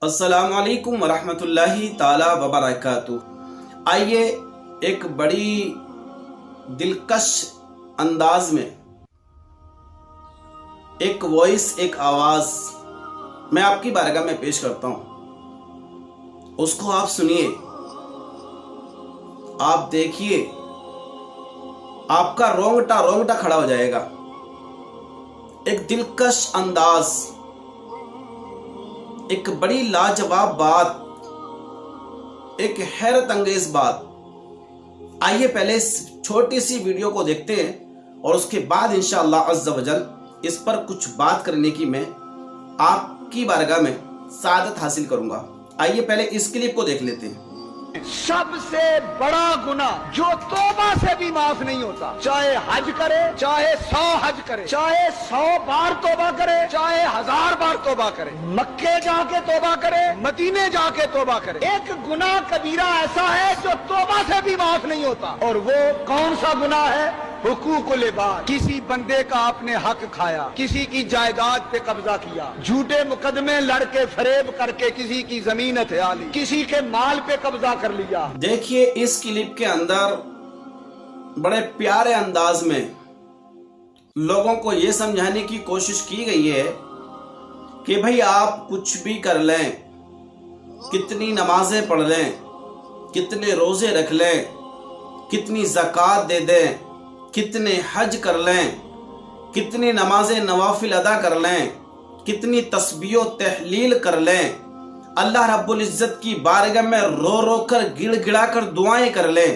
السلام علیکم ورحمۃ اللہ تعالی وبرکاتہ۔ آئیے ایک بڑی دلکش انداز میں ایک وائس، ایک آواز میں آپ کی بارگاہ میں پیش کرتا ہوں، اس کو آپ سنیے، آپ دیکھیے، آپ کا رونگٹا کھڑا ہو جائے گا۔ ایک دلکش انداز، ایک بڑی لاجواب بات، ایک حیرت انگیز بات۔ آئیے پہلے اس چھوٹی سی ویڈیو کو دیکھتے ہیں اور اس کے بعد انشاءاللہ عز و جل اس پر کچھ بات کرنے کی میں آپ کی بارگاہ میں سعادت حاصل کروں گا۔ آئیے پہلے اس کلپ کو دیکھ لیتے ہیں۔ سب سے بڑا گناہ جو توبہ سے بھی معاف نہیں ہوتا، چاہے حج کرے، چاہے 100 حج کرے، چاہے 100 بار توبہ کرے، چاہے 1000 بار توبہ کرے، مکے جا کے توبہ کرے، مدینے جا کے توبہ کرے، ایک گناہ کبیرہ ایسا ہے جو توبہ سے بھی معاف نہیں ہوتا۔ اور وہ کون سا گناہ ہے؟ حقوق العباد۔ کسی بندے کا آپ نے حق کھایا، کسی کی جائیداد پہ قبضہ کیا، جھوٹے مقدمے لڑ کے فریب کر کے کسی کی زمین ہتھیا لی، کسی کے مال پہ قبضہ کر لیا۔ دیکھیے اس کلپ کے اندر بڑے پیارے انداز میں لوگوں کو یہ سمجھانے کی کوشش کی گئی ہے کہ بھئی آپ کچھ بھی کر لیں، کتنی نمازیں پڑھ لیں، کتنے روزے رکھ لیں، کتنی زکوٰۃ دے دیں، کتنے حج کر لیں، کتنی نمازیں نوافل ادا کر لیں، کتنی تسبیح و تحلیل کر لیں، اللہ رب العزت کی بارگاہ میں رو رو کر گڑ گڑا کر دعائیں کر لیں،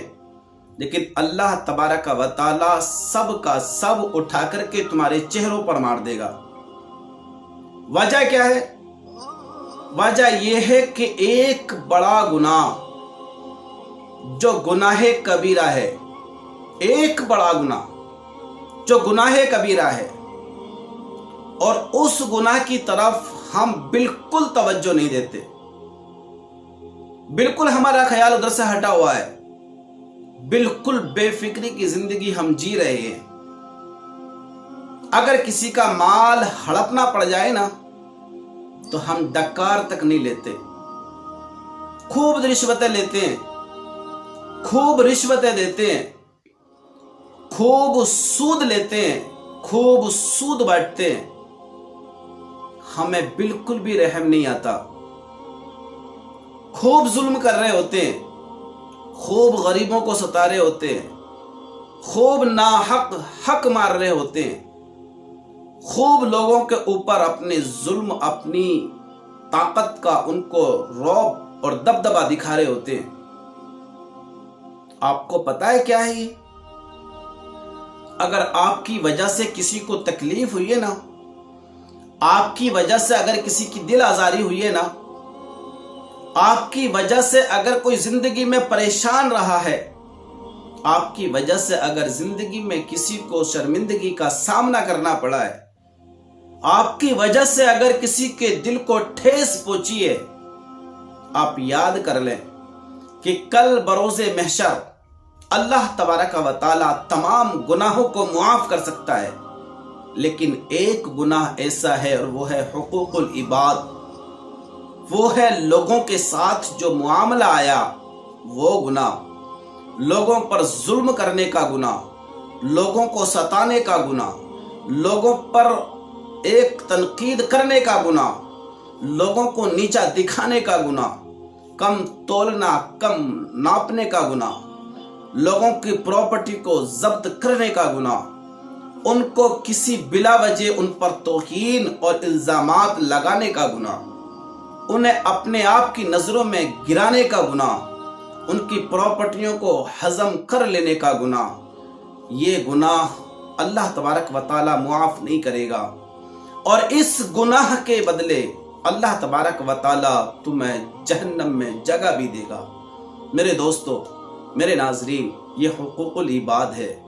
لیکن اللہ تبارک و تعالی سب کا سب اٹھا کر کے تمہارے چہروں پر مار دے گا۔ وجہ کیا ہے؟ وجہ یہ ہے کہ ایک بڑا گناہ جو گناہ کبیرہ ہے، ایک بڑا گناہ جو گناہ کبیرہ ہے، اور اس گناہ کی طرف ہم بالکل توجہ نہیں دیتے، بالکل ہمارا خیال ادھر سے ہٹا ہوا ہے، بالکل بے فکری کی زندگی ہم جی رہے ہیں۔ اگر کسی کا مال ہڑپنا پڑ جائے نا تو ہم ڈکار تک نہیں لیتے، خوب رشوتیں لیتے ہیں، خوب رشوتیں دیتے ہیں، خوب سود لیتے ہیں، خوب سود بانٹتے ہیں، ہمیں بالکل بھی رحم نہیں آتا، خوب ظلم کر رہے ہوتے ہیں، خوب غریبوں کو ستا رہے ہوتے ہیں، خوب ناحق حق مار رہے ہوتے ہیں، خوب لوگوں کے اوپر اپنے ظلم، اپنی طاقت کا ان کو رعب اور دبدبہ دکھا رہے ہوتے ہیں۔ آپ کو پتا ہے کیا ہے یہ؟ اگر آپ کی وجہ سے کسی کو تکلیف ہوئی ہے نا، آپ کی وجہ سے اگر کسی کی دل آزاری ہوئی ہے نا، آپ کی وجہ سے اگر کوئی زندگی میں پریشان رہا ہے، آپ کی وجہ سے اگر زندگی میں کسی کو شرمندگی کا سامنا کرنا پڑا ہے، آپ کی وجہ سے اگر کسی کے دل کو ٹھیس پہنچی ہے، آپ یاد کر لیں کہ کل بروز محشر اللہ تبارک و تعالی تمام گناہوں کو معاف کر سکتا ہے، لیکن ایک گناہ ایسا ہے اور وہ ہے حقوق العباد، وہ ہے لوگوں کے ساتھ جو معاملہ آیا، وہ گناہ، لوگوں پر ظلم کرنے کا گناہ، لوگوں کو ستانے کا گناہ، لوگوں پر ایک تنقید کرنے کا گناہ، لوگوں کو نیچا دکھانے کا گناہ، کم تولنا، کم ناپنے کا گناہ، لوگوں کی پراپرٹی کو ضبط کرنے کا گناہ، ان کو کسی بلا وجہ ان پر توہین اور الزامات لگانے کا گناہ، انہیں اپنے آپ کی نظروں میں گرانے کا گناہ، ان کی پراپرٹیوں کو ہضم کر لینے کا گناہ، یہ گناہ اللہ تبارک و تعالی معاف نہیں کرے گا، اور اس گناہ کے بدلے اللہ تبارک و تعالی تمہیں جہنم میں جگہ بھی دے گا۔ میرے دوستو، میرے ناظرین، یہ حقوق العباد ہے۔